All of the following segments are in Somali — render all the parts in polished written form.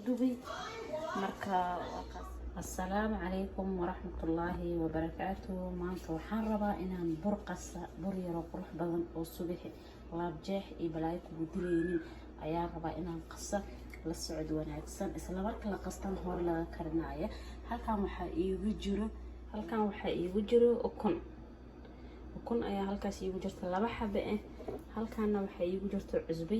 dubay marka السلام عليكم ورحمة الله وبركاته. maanta waxaan rabaa inaan bur qasa bur yar oo qurux badan oo subaxi laab jeex iyo balay kugu dilaynin ayaa rabaa inaan qasa la socod wanaagsan isla marka la qastan hore laga karinayo. halkan waxaa iigu jiro ukun ayaa halkaas iigu jirta 2 xabo ah. halkaana waxaa iigu jirta cusbo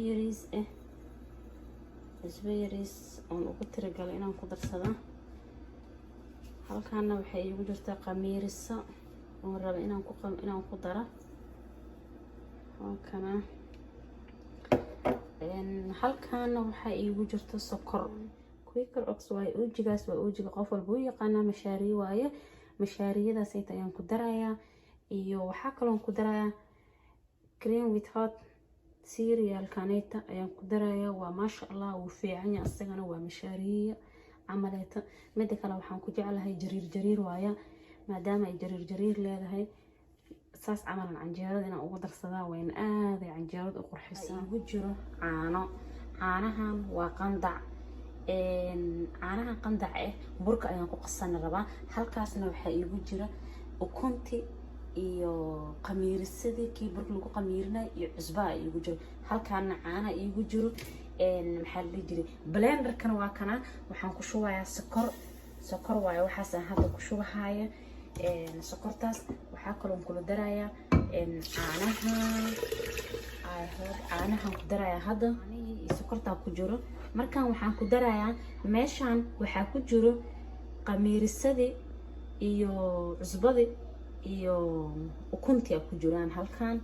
yariis oo ugu tiragalay inaan ku darsado. halkaana waxaa iigu jirta qamiiriso oo raba inaan ku daro. halkaana waxaa iigu jirta sokor Quaker Oats waaye. oojigaas waa oojiga qof walba u yaqaana mashaariyo waaye. mashaariyadaas ayaan ku darayaa iyo waxaa kaloo ku darayaa cream with hot cereal kaneta ayaan ku darayaa. waa maasha Allah wuu fiican yahay asagana waa mashaariyo عملت مدة كلا وحن كجعلها جرير وايا ما دام جرير leedahay saas عمل عن جهاد أنا أقدر صدا وين عن جهاد أقر حسين وجرو caanahan waa qandac caanahan qandac burka ayaan ku qasan rabaa. halkaasna waxa iigu jira ukunti iyo qamiirisadii kii burka lagu qamiirinay iyo cusbaa iigu jiro. halkaana caana iigu jiro maxaa la jiray blenderkan waa kana waxaan ku shubayaa sokor waaye. waxaas aan hadda ku shubahayo sokortaas waxaa kaloo kula darayaa caanahan ku darayaa hadda sokortaa ku jiro. markaan waxaan ku darayaa meeshaan waxaa ku jiro qamiirisadii iyo cusbadii iyo ukuntii ku jiraan halkaan.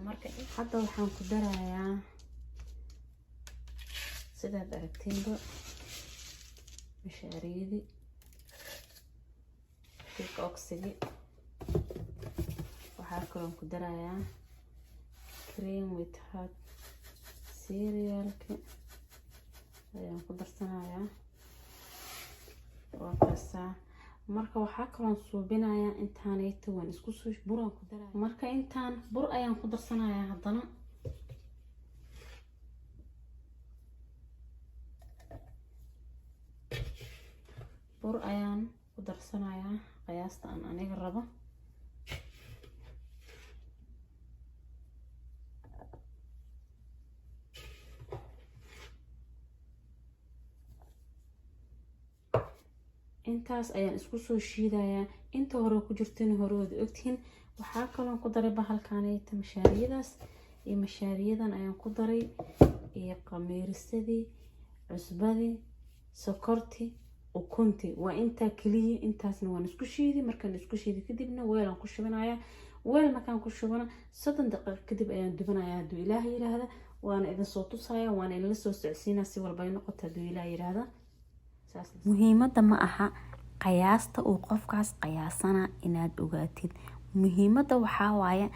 marka hadda waxaan ku darayaa sidaad aragteenba mashaariyadii Quaker Oats-gii. waxaa kaloo ku darayaa cream with hot cereal-ka ayaan ku darsanayaa. waa kasaa marka waxaa kaloo suubinayaa intaanayta waan isku soo buraan ku daraa. marka intaan bur ayaan ku darsanayaa haddana bur ayaan ku darsanayaa qiyaasta aan aniga rabo. intaas ayaan isku soo shiidayaa. inta hore ku jirtana hore wada ogtihiin. waxaa kaloo ku daray bahalkaanayta mashaariyadaas iyo mashaariyadan ayaan ku daray iyo qamiirisadii cusbadii sokortii ukuntii. waa intaa kaliya. intaasna waan isku shiidi. markaan isku shiidi kadibna weelaan ku shubanayaa. weel markaan ku shubana 30 daqiiqo kadib ayaan dubanayaa hadduu ilaahay yiraahdo. waana idin soo tusayaa waana idin la soo socodsiinaa si walba ay noqoto hadduu ilaahay yiraahdo. muhiimadda ma aha qiyaasta uu qofkaas qiyaasana inaad ogaatid. muhiimadda waxaa waaye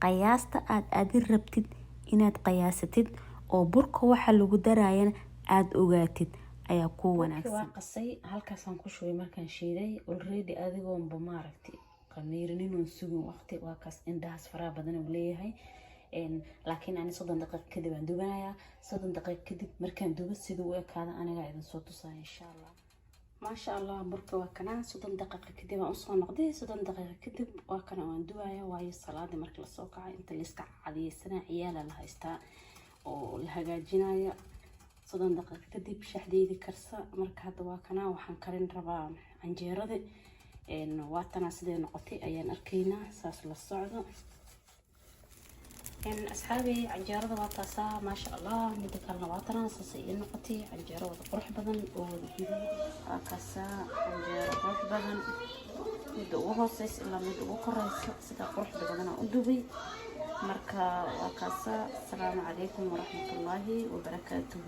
qiyaasta aad rabtid inaad qiyaasatid oo burka waxa lagu darayana aad ogaatid ayaa ku wanaagsan. waa qasay halkaasaan ku shubay markaan shiiday already adigoonba maaragtay qamiirinin oo sugin waqti. waa kaas indhahaas faraha badan uu leeyahay. laakiin ani 30 daqiiqo kadib aan dubanayaa. 30 daqiiqo kadib markaan dubo siduu u ekaado aniga idin soo tusaya insha Allah. maasha Allah burka waa kana 30 daqiiqo kadib aan soo noqday. 30 daqiiqo kadib waa kana waan dubayaa waayo salaada markii la soo kacay inta la iska cadiyeysanaa ciyaala la haystaa oo la hagaajinaya. 30 daqiiqo kadib shaxdeedii karsa. marka hadda waa kana waxaan karin rabaa canjeerada. waatana sidee noqotay ayaan arkaynaa. saas la socdo أصحابي عجارة وطاسة ما شاء الله مدك النواتنا صصي النقطي عجارة وقرح بدن وجدي كاسة عجارة قرح بدن مدوه صيص إلا مدوه كرس سدا قرح بدن أدوبي مركا وكاسة. السلام عليكم ورحمة الله وبركاته.